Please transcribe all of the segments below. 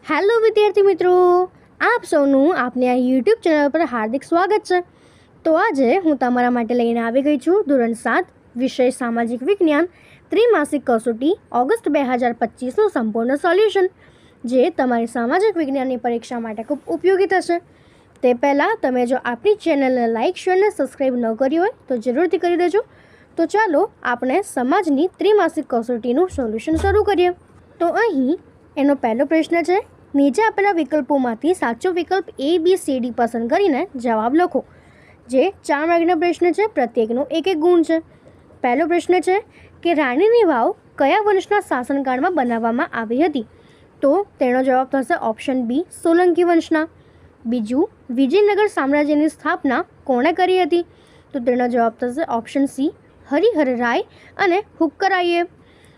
Hello વિદ્યાર્થી મિત્રો, આપ સૌનું આપની આ યુટ્યુબ ચેનલ પર હાર્દિક સ્વાગત છે. તો આજે હું તમારા માટે લઈને આવી ગઈ છું ધોરણ 7 વિષય સામાજિક વિજ્ઞાન ત્રિમાસિક કસોટી ઓગસ્ટ 2025નું સંપૂર્ણ સોલ્યુશન, જે તમારી સામાજિક વિજ્ઞાનની પરીક્ષા માટે ખૂબ ઉપયોગી થશે. તે પહેલાં તમે જો આપણી ચેનલને લાઇક, શેર અને સબસ્ક્રાઈબ ન કરી હોય તો જરૂરથી કરી દેજો. તો ચાલો આપણે સમાજની ત્રિમાસિક કસોટીનું સોલ્યુશન શરૂ કરીએ. તો અહીં એનો પહેલો પ્રશ્ન છે, નીચે આપેલા વિકલ્પોમાંથી સાચો વિકલ્પ ABCD પસંદ કરીને જવાબ લખો. જે 4 માર્કનો પ્રશ્ન છે, પ્રત્યેકનો 1 ગુણ છે. પહેલો પ્રશ્ન છે કે રાણીની વાવ કયા વંશના શાસનકાળમાં બનાવવામાં આવી હતી? તો તેનો જવાબ થશે ઓપ્શન બી, સોલંકી વંશના. બીજું, વિજયનગર સામ્રાજ્યની સ્થાપના કોણે કરી હતી? તો તેનો જવાબ થશે ઓપ્શન સી, હરિહર રાય અને હુક્કરાઈએ.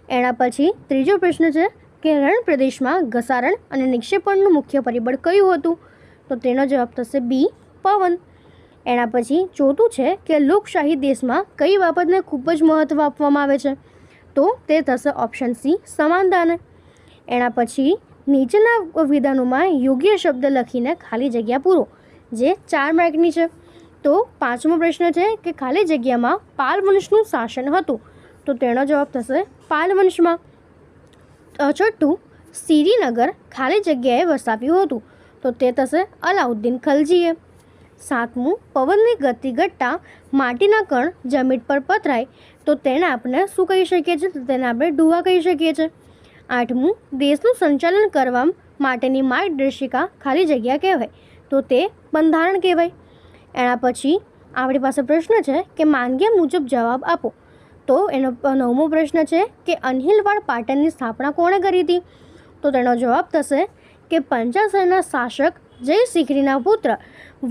એના પછી ત્રીજો પ્રશ્ન છે કે રણ પ્રદેશમાં ઘસારણ અને નિક્ષેપણનું મુખ્ય પરિબળ કયું હતું? તો તેનો જવાબ થશે બી, પવન. એના પછી ચોથું છે કે લોકશાહી દેશમાં કઈ બાબતને ખૂબ જ મહત્ત્વ આપવામાં આવે છે? તો તે થશે ઓપ્શન સી, સમાનતાને. એના પછી નીચેના વિધાનોમાં યોગ્ય શબ્દ લખીને ખાલી જગ્યા પૂરો, જે 4 માર્કની છે. તો પાંચમો પ્રશ્ન છે કે ખાલી જગ્યામાં પાલ વંશનું શાસન હતું. તો તેનો જવાબ થશે પાલ વંશમાં. છઠ્ઠું, શ્રીનગર ખાલી જગ્યાએ વસાવ્યું હતું. તો તે થશે અલાઉદ્દીન ખલજીએ. સાતમું, પવનની ગતિ ઘટતા માટીના કણ જમીન પર પથરાય તો તેને આપણે શું કહી શકીએ છીએ? તો તેને આપણે ડુવા કહી શકીએ છીએ. આઠમું, દેશનું સંચાલન કરવા માટેની માર્ગદર્શિકા ખાલી જગ્યા કહેવાય. તો તે બંધારણ કહેવાય. એના પછી આપણી પાસે પ્રશ્ન છે કે માંગ્યા મુજબ જવાબ આપો. તો એનો 9મો પ્રશ્ન છે કે અણહિલવાડ પાટણની સ્થાપના કોણે કરી હતી? તો તેનો જવાબ થશે કે પંચાસરના શાસક જયશિખરીના પુત્ર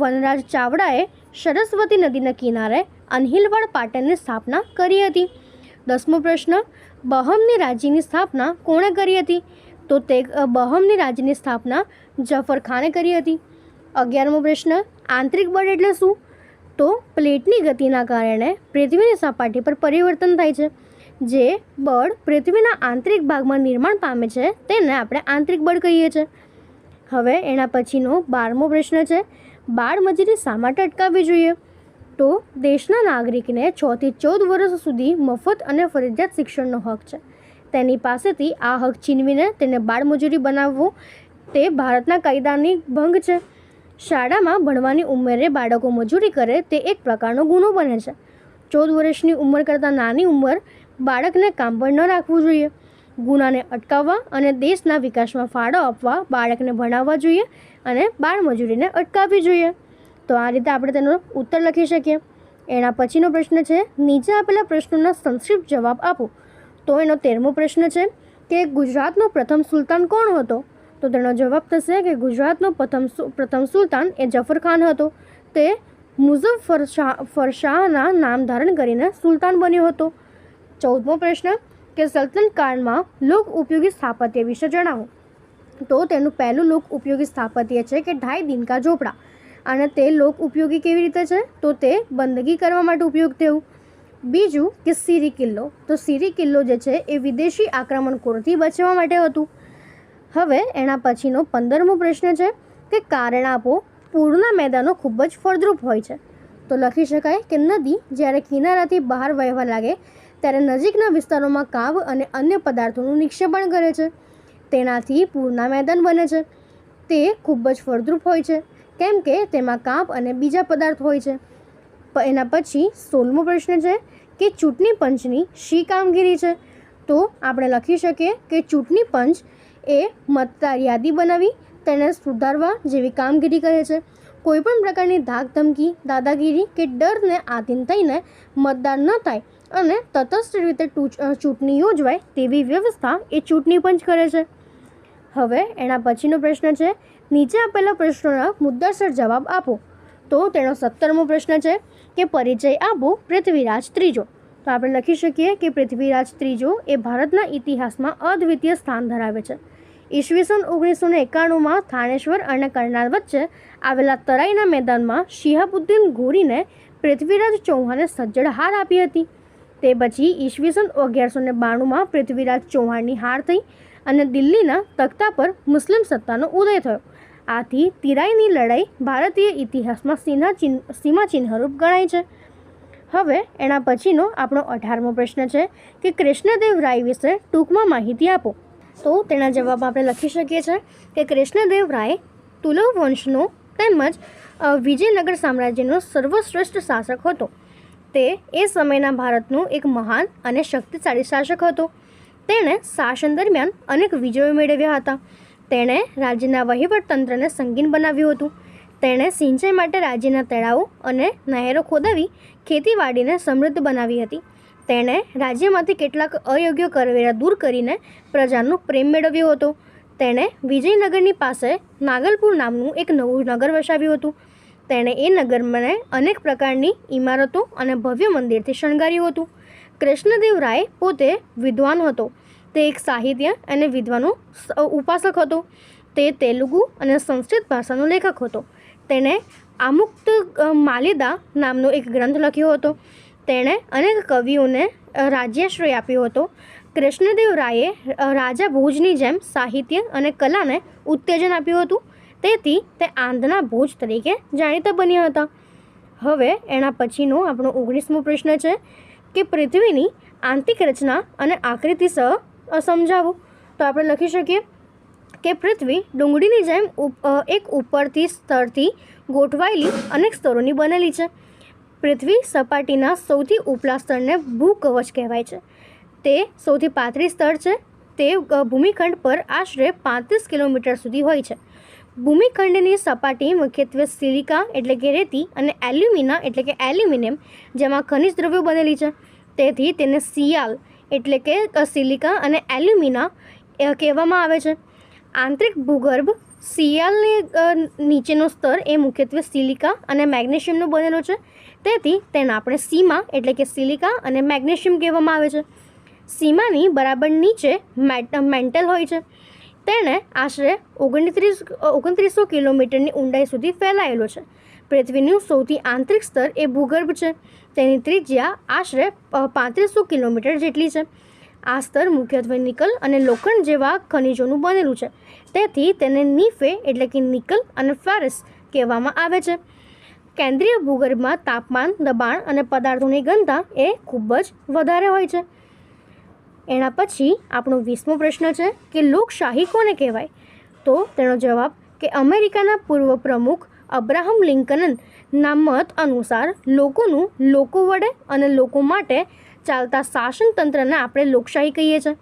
વનરાજ ચાવડાએ સરસ્વતી નદીના કિનારે અણહિલવાડ પાટણની સ્થાપના કરી હતી. 10મો પ્રશ્ન, બહમની રાજ્યની સ્થાપના કોણે કરી હતી? તો તે બહમની રાજ્યની સ્થાપના જફર ખાને કરી હતી. 11મો પ્રશ્ન, આંતરિક બળ એટલે શું? તો પ્લેટની ગતિના કારણે પૃથ્વીની સપાટી પર પરિવર્તન થાય છે. જે બળ પૃથ્વીના આંતરિક ભાગમાં નિર્માણ પામે છે તેને આપણે આંતરિક બળ કહીએ છીએ. હવે એના પછીનો 12મો પ્રશ્ન છે, બાળમજૂરી શા માટે અટકાવવી જોઈએ? તો દેશના નાગરિકને 6 થી 14 વર્ષ સુધી મફત અને ફરજિયાત શિક્ષણનો હક છે. તેની પાસેથી આ હક છીનવીને તેને બાળમજૂરી બનાવવો તે ભારતના કાયદાની ભંગ છે. શાળામાં ભણવાની ઉંમરે બાળકો મજૂરી કરે તે એક પ્રકારનો ગુનો બને છે. 14 વર્ષની ઉંમર કરતાં નાની ઉંમર બાળકને કામ પર ન રાખવું જોઈએ. ગુનાને અટકાવવા અને દેશના વિકાસમાં ફાળો આપવા બાળકને ભણાવવા જોઈએ અને બાળમજૂરીને અટકાવવી જોઈએ. તો આ રીતે આપણે તેનો ઉત્તર લખી શકીએ. એના પછીનો પ્રશ્ન છે, નીચે આપેલા પ્રશ્નોના સંક્ષિપ્ત જવાબ આપો. તો એનો 13મો પ્રશ્ન છે કે ગુજરાતનો પ્રથમ સુલતાન કોણ હતો? તો તેનો જવાબ થશે કે ગુજરાતનો પ્રથમ સુલતાન એ જફર ખાન હતો. તે મુઝફ્ફર શાહના નામ ધારણ કરીને સુલતાન બન્યો હતો. 14મો પ્રશ્ન કે સલ્તનત કાળમાં લોક ઉપયોગી સ્થાપત્ય વિશે જણાવો. તો તેનું પહેલું લોક ઉપયોગી સ્થાપત્ય છે કે ઢાઈ દિનકા ઝોપડા. અને તે લોક ઉપયોગી કેવી રીતે છે? તો તે બંદગી કરવા માટે ઉપયોગ થયું. બીજું કે સિરી કિલ્લો. તો સિરી કિલ્લો જે છે એ વિદેશી આક્રમણખોરથી બચવા માટે હતું. હવે એના પછીનો 15મો પ્રશ્ન છે કે કારણ આપો. પૂરના મેદાનો ખૂબ જ ફળદ્રુપ હોય છે. તો લખી શકાય કે નદી જ્યારે કિનારાથી બહાર વહેવા લાગે ત્યારે નજીકના વિસ્તારોમાં કાંવ અને અન્ય પદાર્થોનું નિક્ષેપણ કરે છે. તેનાથી પૂરના મેદાન બને છે. તે ખૂબ જ ફળદ્રુપ હોય છે કેમ કે તેમાં કાંપ અને બીજા પદાર્થ હોય છે. એના પછી 16મો પ્રશ્ન છે કે ચૂંટણી પંચની શી કામગીરી છે? તો આપણે લખી શકીએ કે ચૂંટણી પંચ એ મતદાર યાદી બનાવી તેને સુધારવા જેવી કામગીરી કરે છે. કોઈપણ પ્રકારની ધાક ધમકી, દાદાગીરી કે ડરને આધીન થઈને મતદાન ન થાય અને તટસ્થ રીતે ચૂંટણી યોજવાય તેવી વ્યવસ્થા એ ચૂંટણી પંચ કરે છે. હવે એના પછીનો પ્રશ્ન છે, નીચે આપેલા પ્રશ્નોના મુદ્દાસર જવાબ આપો. તો તેનો 17મો પ્રશ્ન છે કે પરિચય આપો પૃથ્વીરાજ ત્રીજો. તો આપણે લખી શકીએ કે પૃથ્વીરાજ ત્રીજો એ ભારતના ઇતિહાસમાં અદ્વિતીય સ્થાન ધરાવે છે. ઈસવીસન 1991માં થાનેશ્વર અને કરનાલ વચ્ચે આવેલા તરાઈના મેદાનમાં શિહાબુદ્દીન ઘોરીને પૃથ્વીરાજ ચૌહાણે સજ્જડ હાર આપી હતી. તે પછી ઈસવીસન 1192માં પૃથ્વીરાજ ચૌહાણની હાર થઈ અને દિલ્હીના તખ્તા પર મુસ્લિમ સત્તાનો ઉદય થયો. આથી તિરાઈની લડાઈ ભારતીય ઇતિહાસમાં સીમાચિહ્નરૂપ ગણાય છે. હવે એના પછીનો આપણો 18મો પ્રશ્ન છે કે કૃષ્ણદેવરાય વિશે ટૂંકમાં માહિતી આપો. તો તેના જવાબ આપણે લખી શકીએ છીએ કે કૃષ્ણદેવરાય તુલુવ વંશનો તેમજ વિજયનગર સામ્રાજ્યનો સર્વશ્રેષ્ઠ શાસક હતો. તે એ સમયના ભારતનો એક મહાન અને શક્તિશાળી શાસક હતો. તેણે શાસન દરમિયાન અનેક વિજયો મેળવ્યા હતા. તેણે રાજ્યના વહીવટતંત્રને સંગીન બનાવ્યું હતું. તેણે સિંચાઈ માટે રાજ્યના તળાવો અને નહેરો ખોદાવી ખેતીવાડીને સમૃદ્ધ બનાવી હતી. તેણે રાજ્યમાંથી કેટલાક અયોગ્ય કરવેરા દૂર કરીને પ્રજાનો પ્રેમ મેળવ્યો હતો. તેણે વિજયનગરની પાસે નાગલપુર નામનું એક નવું નગર વસાવ્યું હતું. તેણે એ નગરને અનેક પ્રકારની ઇમારતો અને ભવ્ય મંદિરથી શણગાર્યું હતું. કૃષ્ણદેવરાય પોતે વિદ્વાન હતો. તે એક સાહિત્ય અને વિદ્વાનો ઉપાસક હતો. તે તેલુગુ અને સંસ્કૃત ભાષાનો લેખક હતો. તેણે આમુક્ત માલિદા નામનો એક ગ્રંથ લખ્યો હતો. તેણે અનેક કવિઓને રાજ્યાશ્રય આપ્યો હતો. કૃષ્ણદેવરાયે રાજા ભોજની જેમ સાહિત્ય અને કલાને ઉત્તેજન આપ્યું હતું. તેથી તે આંધના ભોજ તરીકે જાણીતા બન્યા હતા. હવે એના પછીનો આપણો 19મો પ્રશ્ન છે કે પૃથ્વીની આંતરિક રચના અને આકૃતિ સમજાવો. તો આપણે લખી શકીએ કે પૃથ્વી ડુંગળીની જેમ એક ઉપરથી સ્તરથી ગોઠવાયેલી અનેક સ્તરોની બનેલી છે. પૃથ્વી સપાટીના સૌથી ઉપલા સ્તરને ભૂકવચ કહેવાય છે. તે સૌથી પાતળી સ્તર છે. તે ભૂમિખંડ પર આશરે 35 કિલોમીટર સુધી હોય છે. ભૂમિખંડની સપાટી મુખ્યત્વે સિલિકા એટલે કે રેતી અને એલ્યુમિના એટલે કે એલ્યુમિનિયમ જેમાં ખનિજ દ્રવ્યો બનેલી છે. તેથી તેને સિયાલ એટલે કે સિલિકા અને એલ્યુમિના કહેવામાં આવે છે. આંતરિક ભૂગર્ભ સિયાલની નીચેનો સ્તર એ મુખ્યત્વે સિલિકા અને મેગ્નેશિયમનો બનેલો છે. તેથી તેને આપણે સીમા એટલે કે સિલિકા અને મેગ્નેશિયમ કહેવામાં આવે છે. સીમાની બરાબર નીચે મેન્ટલ હોય છે. તેને આશરે 2900 કિલોમીટરની ઊંડાઈ સુધી ફેલાયેલો છે. પૃથ્વીનું સૌથી આંતરિક સ્તર એ ભૂગર્ભ છે. તેની ત્રિજ્યા આશરે 3500 કિલોમીટર જેટલી છે. આ સ્તર મુખ્યત્વે નિકલ અને લોખંડ જેવા ખનિજોનું બનેલું છે. તેથી તેને નીફે એટલે કે નિકલ અને ફેરસ કહેવામાં આવે છે. કેન્દ્રીય ભૂગર્ભમાં તાપમાન, દબાણ અને પદાર્થોની ઘનતા એ ખૂબ જ વધારે હોય છે. એના પછી આપણો 20મો પ્રશ્ન છે કે લોકશાહી કોને કહેવાય. તો તેનો જવાબ કે અમેરિકાના પૂર્વ પ્રમુખ અબ્રાહમ લિંકનના મત અનુસાર લોકોનું લોકો વડે અને લોકો માટે ચાલતા શાસન તંત્રને આપણે લોકશાહી કહીએ છીએ.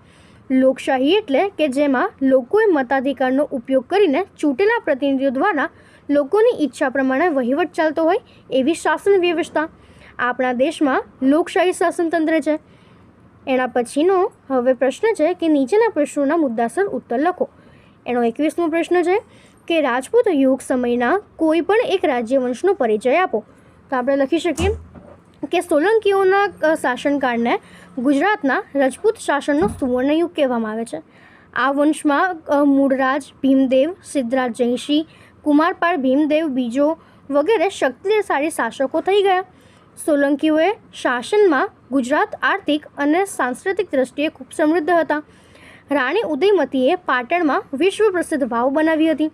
લોકશાહી એટલે કે જેમાં લોકોએ મતાધિકારનો ઉપયોગ કરીને ચૂંટેલા પ્રતિનિધિઓ દ્વારા લોકોની ઈચ્છા પ્રમાણે વહીવટ ચાલતો હોય એવી શાસન વ્યવસ્થા. આપણા દેશમાં લોકશાહી શાસન તંત્ર છે. એના પછીનો હવે પ્રશ્ન છે કે નીચેના પ્રશ્નોના મુદ્દાસર ઉત્તર લખો. એનો 21મો પ્રશ્ન છે કે રાજપૂત યુગ સમયના કોઈ પણ એક રાજ્યવંશનો પરિચય આપો. તો આપણે લખી શકીએ કે સોલંકીઓના શાસનકાળને ગુજરાતના રજપૂત શાસનનો સુવર્ણયુગ કહેવામાં આવે છે. આ વંશમાં મૂળરાજ ભીમદેવ, સિદ્ધરાજ જયસિંહ, કુમારપાળ ભીમદેવ બીજો વગેરે શક્તિશાળી શાસકો થઈ ગયા. સોલંકીઓએ શાસનમાં ગુજરાત આર્થિક અને સાંસ્કૃતિક દ્રષ્ટિએ ખૂબ સમૃદ્ધ હતા. રાણી ઉદયમતીએ પાટણમાં વિશ્વ પ્રસિદ્ધ વાવ બનાવી હતી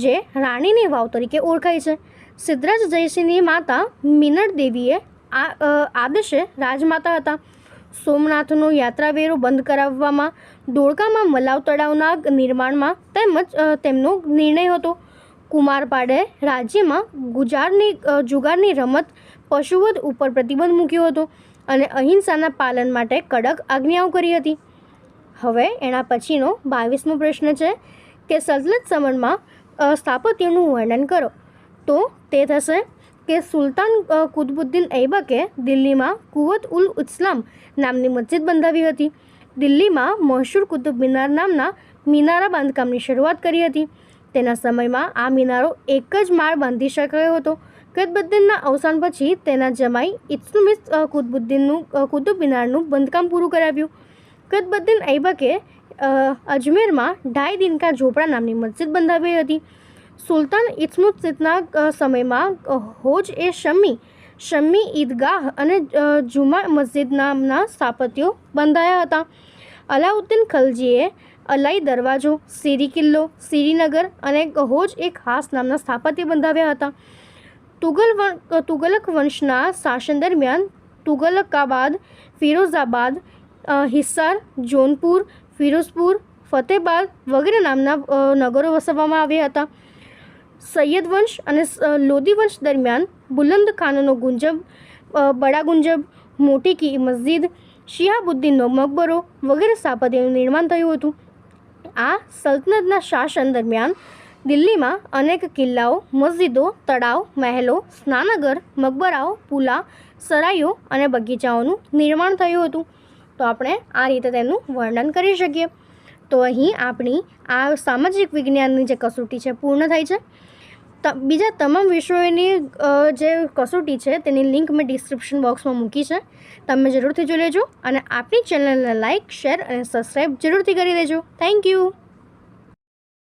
જે રાણીની વાવ તરીકે ઓળખાય છે. સિદ્ધરાજ જયસિંહની માતા મીનળ દેવીએ આદેશે રાજમાતા હતા. સોમનાથનો યાત્રાવેરો બંધ કરાવવામાં, ધોળકામાં મલાવ તળાવના નિર્માણમાં તેમનો નિર્ણય હતો. કુમારપાળે રાજ્યમાં જુગારની રમત, પશુવધ ઉપર પ્રતિબંધ મૂક્યો હતો અને અહિંસાના પાલન માટે કડક આજ્ઞાઓ કરી હતી. હવે એના પછીનો 22મો પ્રશ્ન છે કે સલ્તનત સમયમાં સ્થાપત્યનું વર્ણન કરો. તો તે થશે કે સુલતાન કુતુબુદ્દીન ઐબકે દિલ્હીમાં કુવત ઉલ ઇસ્લામ નામની મસ્જિદ બંધાવી હતી. દિલ્હીમાં મશહૂર કુતુબ મિનાર નામના મિનારા બાંધકામની શરૂઆત કરી હતી. તેના સમયમાં આ મિનારો એક જ માળ બાંધી શકાયો હતો. કુતુબુદ્દીનના અવસાન પછી તેના જમાઈ ઇલ્તુત્મિશ કુતુબ મિનારનું બાંધકામ પૂરું કરાવ્યું. કુતુબુદ્દીન ઐબકે અજમેરમાં ઢાઈ દિનકા ઝોપડા નામની મસ્જિદ બંધાવી હતી. સુલતાન ઇલ્તુત્મિશના સમયમાં હોજ એ શમ્મી ઈદગાહ અને જુમા મસ્જિદ નામના સ્થાપત્યો બંધાયા હતા. અલાઉદ્દીન ખલજીએ અલાઈ દરવાજો, સીરી કિલ્લો, શ્રીનગર અને ગહોજ એ ખાસ નામના સ્થાપત્ય બંધાવ્યા હતા. તુગલક વંશના શાસન દરમિયાન તુગલકાબાદ, ફિરોઝાબાદ, હિસાર, જોનપુર, ફિરોઝપુર, ફતેહબાદ વગેરે નામના નગરો વસાવવામાં આવ્યા હતા. સૈયદ વંશ અને લોદી વંશ દરમિયાન બુલંદ ખાનનો ગુંજબ, બડા ગુંજબ, મોટી કી મસ્જિદ, શિહાબુદ્દીનનો મકબરો વગેરે સ્થાપત્યનું નિર્માણ થયું હતું. આ સલ્તનતના શાસન દરમિયાન દિલ્હીમાં અનેક કિલ્લાઓ, મસ્જિદો, તળાવ, મહેલો, સ્નાનગર, મકબરાઓ, પુલા, સરાઈઓ અને બગીચાઓનું નિર્માણ થયું હતું. તો આપણે આ રીતે તેનું વર્ણન કરી શકીએ. તો અહીં આપણી આ સામાજિક વિજ્ઞાનની જે કસોટી છે પૂર્ણ થાય છે. બીજા તમામ વિષયોની જે કસોટી છે તેની લિંક મેં ડિસ્ક્રિપ્શન બોક્સમાં મૂકી છે. તમે જરૂરથી જોઈ લેજો અને આપણી ચેનલને લાઇક, શેર અને સબસ્ક્રાઈબ જરૂરથી કરી દેજો. Thank you.